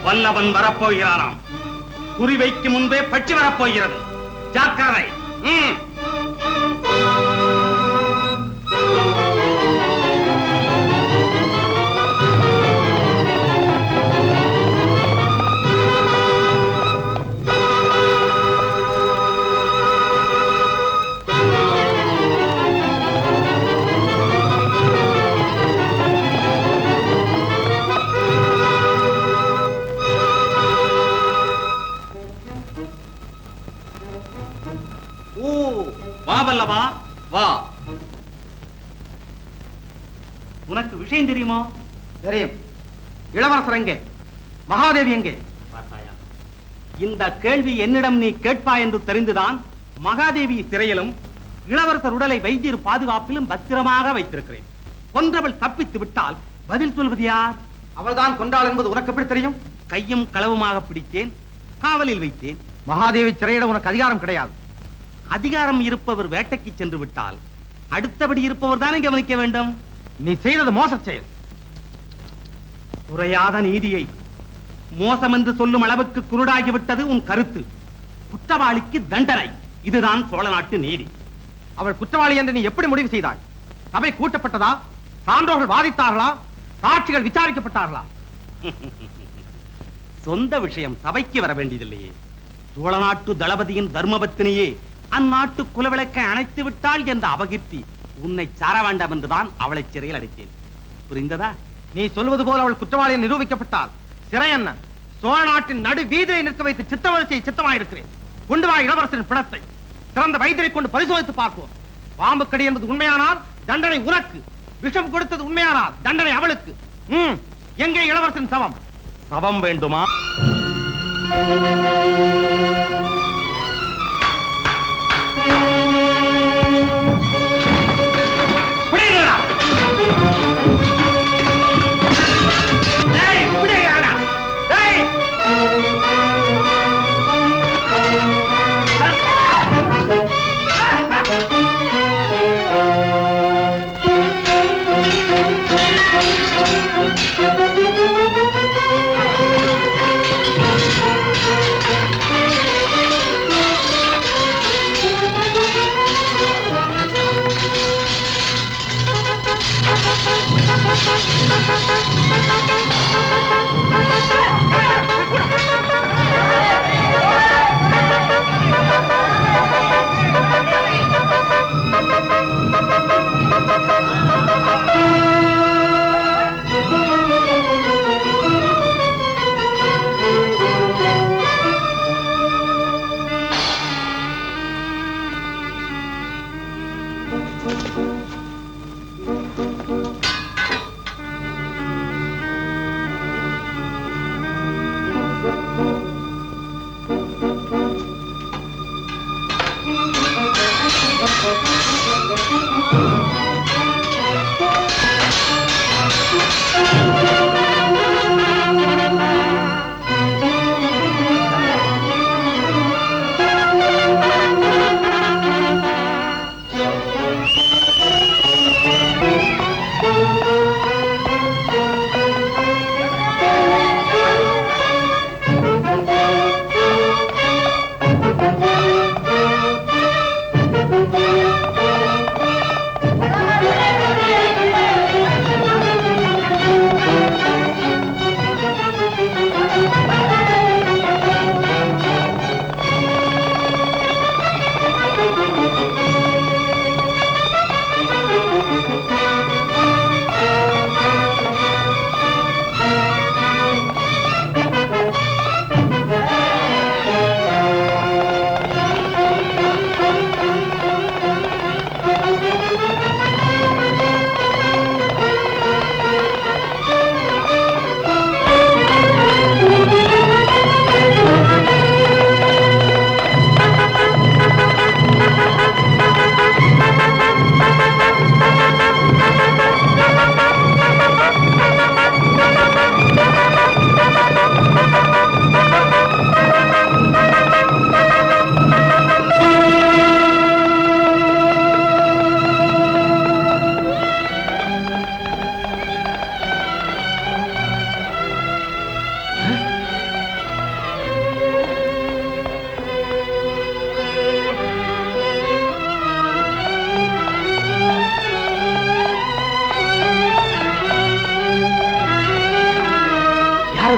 வல்லவன் வரப்போகிறானாம். குறிவைக்கு முன்பே பற்றி வரப்போகிறது. ஜாக்கிரதை. வல்லவா, வா. உனக்கு விஷயம் தெரியுமா? தெரியும். இளவரசர் எங்கே? மகாதேவி எங்கே? இந்த கேள்வி என்னிடம் நீ கேட்பாய் என்று தெரிந்துதான் மகாதேவி சிறையிலும் இளவரசர் உடலை வைத்தியர் பாதுகாப்பிலும் பத்திரமாக வைத்திருக்கிறேன். கொன்றவள் தப்பித்து விட்டால் பதில் சொல்வது யார்? அவள்தான் கொண்டாள் என்பது உனக்கு எப்படி தெரியும்? கையும் களவுமாக பிடித்தேன், காவலில் வைத்தேன். மகாதேவி சிறையிட உனக்கு அதிகாரம் கிடையாது. அதிகாரம் இருப்பவர் வேட்டைக்கு சென்று விட்டால் அடுத்தபடி இருப்பவர் தானே கவனிக்க வேண்டும். நீ செய்தது மோச செயல். குறையாத நீதியை மோசம் என்று சொல்லும் அளவுக்கு குருடாகிவிட்டது உன் கருத்து. குற்றவாளிக்கு தண்டனை, இதுதான் சோழ நாட்டு நீதி. அவள் குற்றவாளி என்று நீ எப்படி முடிவு செய்தாய்? சபை கூட்டப்பட்டதா? சான்றோர்கள் வாதித்தார்களா? சாட்சிகள் விசாரிக்கப்பட்டார்களா? சொந்த விஷயம் சபைக்கு வர வேண்டியதில்லையே. சோழ நாட்டு தளபதியின் தர்மபத்தினியே அந்நாட்டு குலவிளக்கை அணைத்து விட்டாள் என்ற அபகீர்த்தி உன்னை சார வேண்டாம் என்றுதான் அவளை சிறையில் அடைத்தேன். புரிந்ததா? நீ சொல்வது போல அவள் குற்றவாளியை நிரூபிக்கப்பட்டால் சிறை என்ன, சோழ நாட்டின் நடு வீதியை நிற்க வைத்து சித்தவதை சித்தமாயிருக்கிறேன். கொண்டு வா இளவரசரின் பிணத்தை. சிறந்த வைத்தியரை கொண்டு பரிசோதித்து பார்ப்போம். பாம்பு கடி என்பது உண்மையானால் தண்டனை உனக்கு, விஷம் கொடுத்தது உண்மையானால் தண்டனை அவளுக்கு. எங்கே இளவரசரின் சவம்? சவம் வேண்டுமா?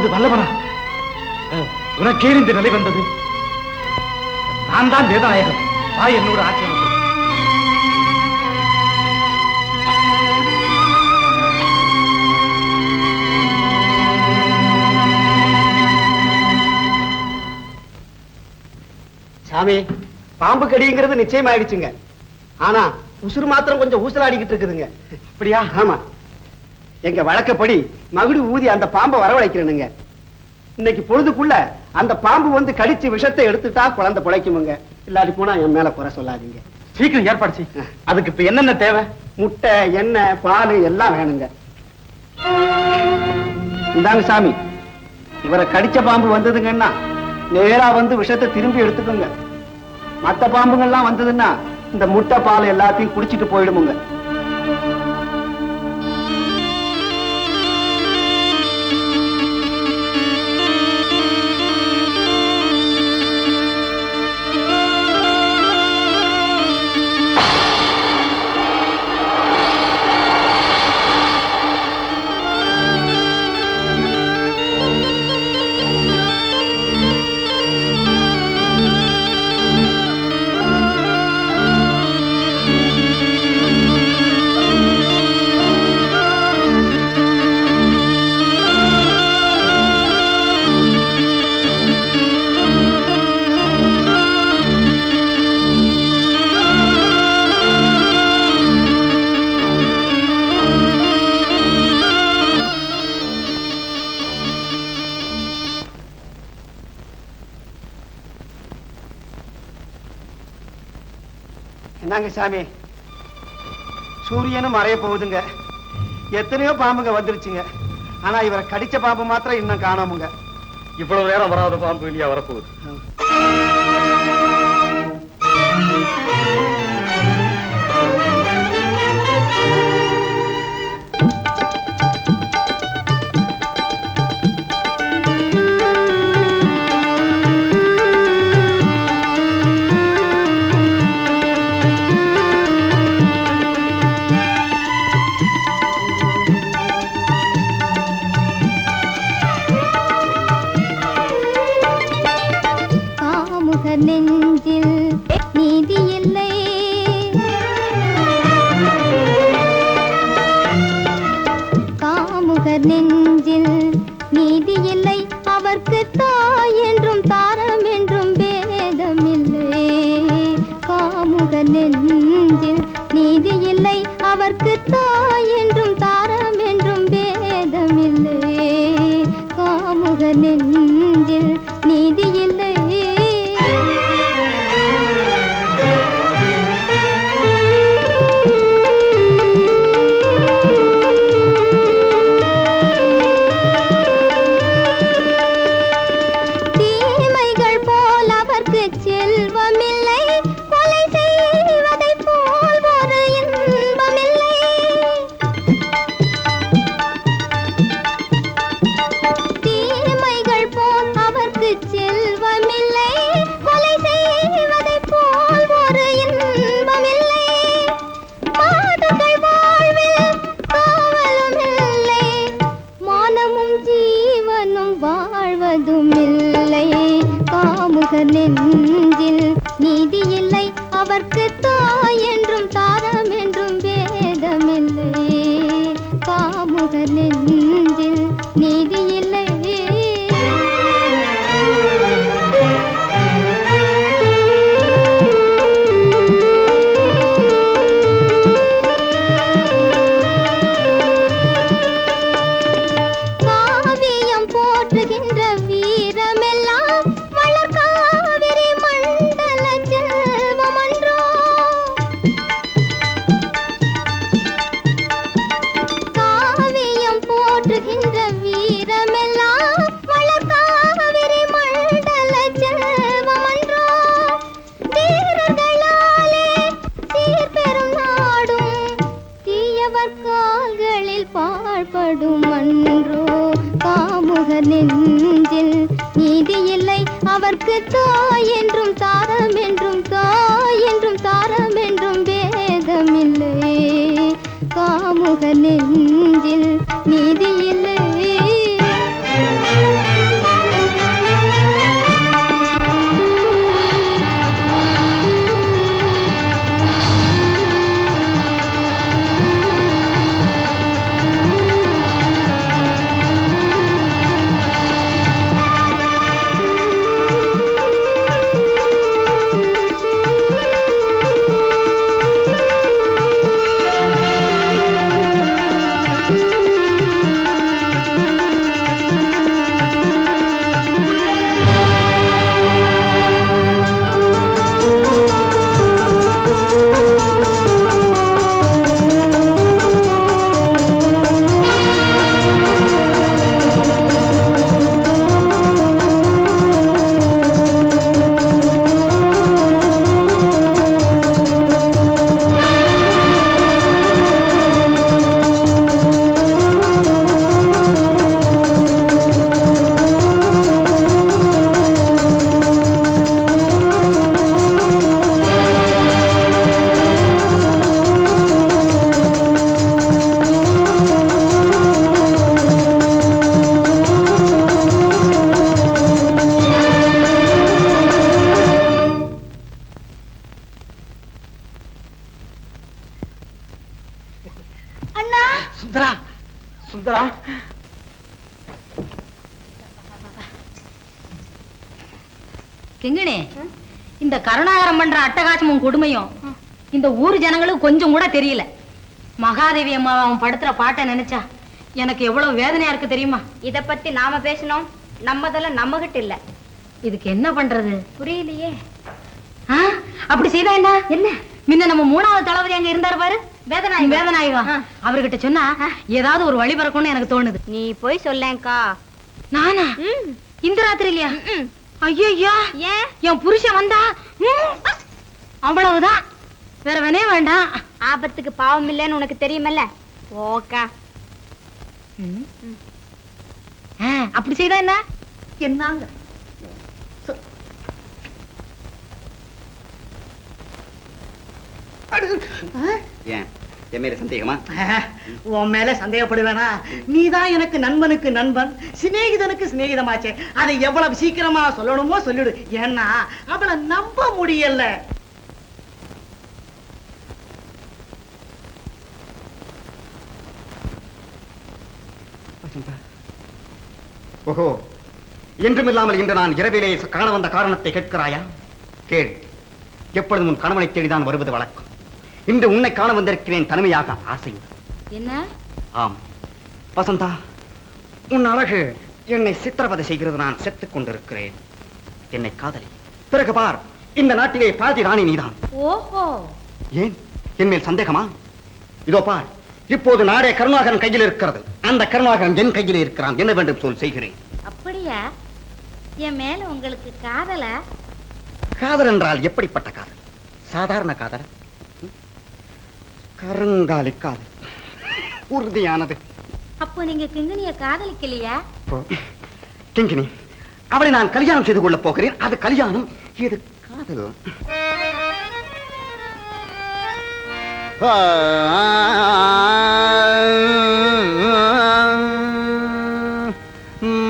யாரது வல்லவனா? உனக்கே இந்த நிலை வந்தது? நான் தான் வேதநாயகன். வா என்னோட ஆட்சி. சாமி, பாம்பு கடிங்கிறது நிச்சயம் ஆயிடுச்சுங்க. ஆனா உசுறு மாத்திரம் கொஞ்சம் ஊசலாடிக்கிட்டு இருக்குதுங்க. அப்படியா? ஆமா, எங்க வழக்கப்படி மகுடி ஊதி அந்த பாம்பை வரவழைக்கிறேனுங்க. இன்னைக்கு பொழுதுக்குள்ள அந்த பாம்பு வந்து கடிச்சு விஷத்தை எடுத்துட்டா குழந்தை பிழைக்குமுங்க. இல்லாட்டி போனா என் மேல குறை சொல்லாதீங்க. சீக்கிரம் ஏற்பாடு செய். அதுக்கு இப்ப என்னென்ன தேவை? முட்டை, எண்ணெய், பால் எல்லாம் வேணுங்க. இந்தாங்க சாமி, இவரை கடிச்ச பாம்பு வந்ததுங்கன்னா நேரா வந்து விஷத்தை திரும்பி எடுத்துக்கோங்க. மத்த பாம்புங்கள்லாம் வந்ததுன்னா இந்த முட்டை பால் எல்லாத்தையும் குடிச்சிட்டு போயிடுமுங்க. என்னங்க சாமி, சூரியனும் மறைய போகுதுங்க. எத்தனையோ பாம்புங்க வந்துருச்சுங்க. ஆனா இவரை கடிச்ச பாம்பு மாத்திரம் இன்னும் காணாமுங்க. இவ்வளவு நேரம் வராத பாம்பு இல்லையா வரப்போகுது? நெஞ்சில் நீதி இல்லை, காமுகர் நெஞ்சில் நீதி இல்லை. அவர்க்கு தாய் என்றும் தாரம் என்றும் பேதம் இல்லை. காமுகர் நெஞ்சில் நீதி இல்லை. அவர்க்கு தாய் என்றும் தாரம் என்றும் பேதம் இல்லை. காமுகர் நெஞ்சில் நீதி இல்லை. செல்வமில்லை, கொலை செய்வதை போல் ஒரு இன்பமில்லை. தீமைகள் போல் அவர்க்கு செல்வமில்லை, கொலை செய்வதை போல் ஒரு இன்பமில்லை. மாதங்கள் வாழ்வில் காவலும் இல்லை, மானமும் ஜீவனும் வாழ்வதும் இல்லை. காமுகர் நெஞ்சில் நீதி இல்லை. அவர்க்கு தாய் என்றும் தாரம் என்றும் பேதமில்லை. காமுகர் நெஞ்சில் நீதி இல்லை. காவியம் போற்றுகின்ற வீரமெல்லாம் வளர்காவிரி மண்டல செல்வமன்றோ. காவியம் போற்றுகின்ற வீரமெல்லாம் வளர்காவிரி மண்டல செல்வமன்றோ. வீரர்களாலே சீர்பெறும் நாடும் தீயவர் கால்களில் பாழ்படும் அன்றோ. காமுகர் நெஞ்சில் நீதி இல்லை. அவர்க்கு தாய் என்றும் தாரம் என்றும் தாய் என்றும் தாரம் என்றும் பேதமில்லை. காமுகர் நெஞ்சில் நீதி இல்லை. கிங்கிணி, இந்த கருணாகரம் பண்ற அட்டகாசமும் கொடுமையும் இந்த ஊர் ஜனங்களுக்கு கொஞ்சம் கூட தெரியல. மகாதேவி அம்மா அவன் படுத்துற பாட்டை நினைச்சா எனக்கு எவ்வளவு வேதனையா இருக்கு தெரியுமா? இத பத்தி நாம பேசணும், நம்மதெல்லாம் நம்மகிட்ட இல்ல. இதுக்கு என்ன பண்றது புரியலையே. அப்படி செய்தா என்ன? என்ன முன்ன நம்ம 3வது தளபதி அங்க இருந்தாரு பாரு, வேதநாயகம். அவர்கிட்ட சொன்னா ஏதாவது ஒரு வழி பிறக்கும்னு எனக்கு தோணுது. நீ போய் சொல்லேங்கா. நானா? இந்த ராத்திரி இல்லையா? ஐயா, ஏன் என் புருஷன் வந்தா அவ்வளவுதான், வேற வேணே வேண்டாம். ஆபத்துக்கு பாவம் இல்லைன்னு உனக்கு தெரியுமல்ல. ஓகா. அப்படி செய்தா என்ன? என்னங்க ஏன் என் மேல சந்தேகமா? உன் மேல சந்தேகப்படுவேனா? நீதான் எனக்கு நண்பனுக்கு நண்பன், சிநேகிதனுக்கு சிநேகிதமாச்சே. அதை எவ்வளவு சீக்கிரமா சொல்லணுமோ சொல்லிடு. ஏன்னா அவளை நம்ப முடியல. ஓஹோ, என்றுமில்லாமல் இன்று நான் இரவிலே காண வந்த காரணத்தை கேட்கிறாயா? கேள். எப்பொழுதும் உன் கணவனை தேடிதான் வருவது வழக்கம். இன்று உன்னை காண வந்திருக்கிறேன் தனிமையாக, ஆசை. என்ன? ஆம் வசந்தா, உன் அழகு என்னை சித்திரவதை செய்கிறது. நான் செத்துக் கொண்டிருக்கிறேன். என்னை காதலி. பிறகு பார், இந்த நாட்டிலே பாதி ராணி நீதான். ஓஹோ, ஏன் என் மேல் சந்தேகமா? இதோ பார், இப்போது நாடே கருணாகரன் கையில் இருக்கிறது. அந்த கருணாகரன் என் கையில் இருக்கிறான். என்ன வேண்டும் சொல், செய்கிறேன். அப்படியா? என் மேல உங்களுக்கு காதலா? காதல் என்றால் எப்படிப்பட்ட காதல்? சாதாரண காதல்? கருங்காலி காதல், உறுதியானது. அப்போ நீங்க கிங்கிணிய காதலிக்கலையா? கிங்கிணி, அவளை நான் கல்யாணம் செய்து கொள்ளப் போகிறேன். அது கல்யாணம், இது காதல்.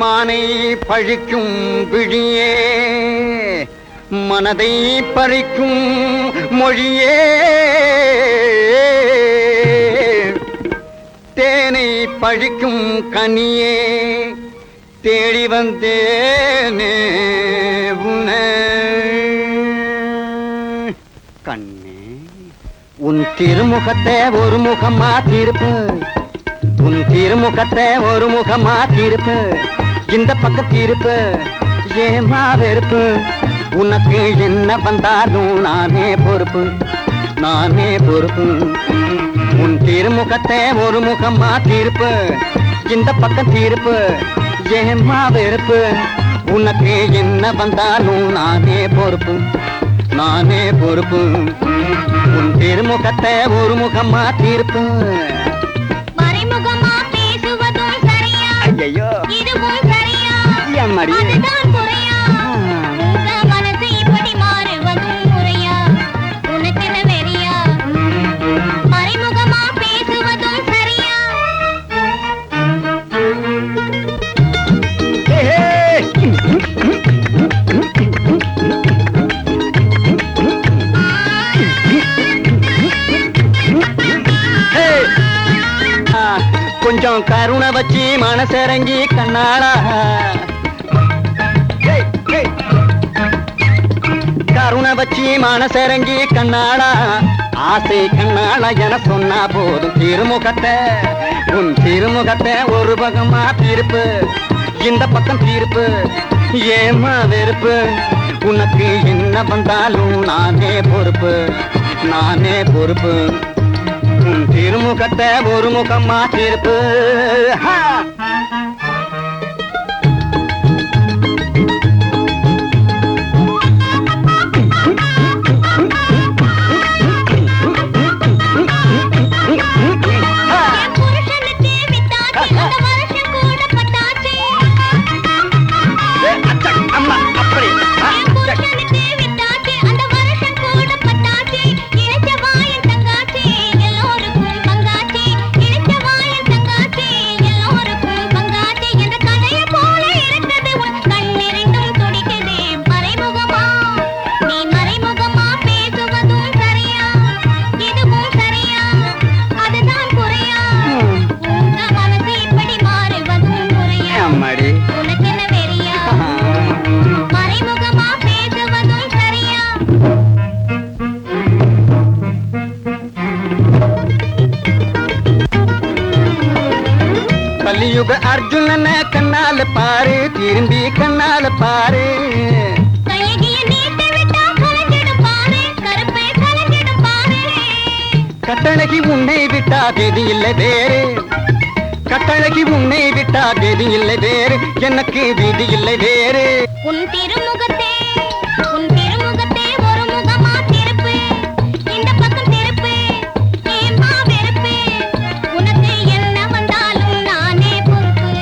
மானை பழிக்கும் விழியே, மனதை பறிக்கும் மொழியே, தேனை பழிக்கும் கனியே, தேடி வந்தேனே உன்னை. கண்ணே, உன் திருமுகத்தை ஒரு முகமா தீர்ப்பு, உன் திருமுகத்தை ஒரு முகமா தீர்ப்பு, இந்த பக்கம் தீர்ப்பு ஏமா வெறுப்பு. உனக்கு என்ன வந்தாலும் நானே பொறுப்பு, நானே பொறுப்பு. உன் திருமுகத்தை ஒரு முகமா தீர்ப்பு, இந்த பக்கம் தீர்ப்பு ஏமா வெறுப்பு. உனக்கு என்ன வந்தாலும் நானே பொறுப்பு, நானே பொறுப்பு. உன் திருமுகத்தை ஒரு முகமா தீர்ப்பு. மறைமுகமா பேசுவதும் சரியா? ஐயோ, இதுவும் சரியா? அம்மாடி, அதுதான் குறையா? உங்க மனசு இப்படி மாறுவதும் முறையா? உனக்கு என்ன வெறியா? மறைமுகமா பேசுவதும் சரியா? கொஞ்சம் கருணை வச்சு மனசிறங்கி கண்ணாளா, கருணை வச்சு மனசிறங்கி கண்ணாளா, ஆசை கண்ணாளா என சொன்னா போதும். திருமுகத்தை, உன் திருமுகத்தை ஒரு பக்கமா தீர்ப்பு, இந்த பக்கம் தீர்ப்பு ஏமா வெறுப்பு. உனக்கு என்ன வந்தாலும் நானே பொறுப்பு, நானே பொறுப்பு. உன் திருமுகத்தை ஒரு முகமா தீர்ப்பு. எல்லோருக்கும் கலியுக அர்ஜுனன கண்ணால பாரு திரும்பி கண்ணால பாரு கையகிய நீட்ட விட்டா கலங்கிடுப்பாரு கருப்பை கலங்கிடுப்பாரு கட்டழகி உன்னை விட்டா கதி இல்லை வேறு கட்டழகி உன்னை விட்டா கதி இல்லை வேறு எனக்கு விதி இல்லை வேறு உன் திருமுகத்தை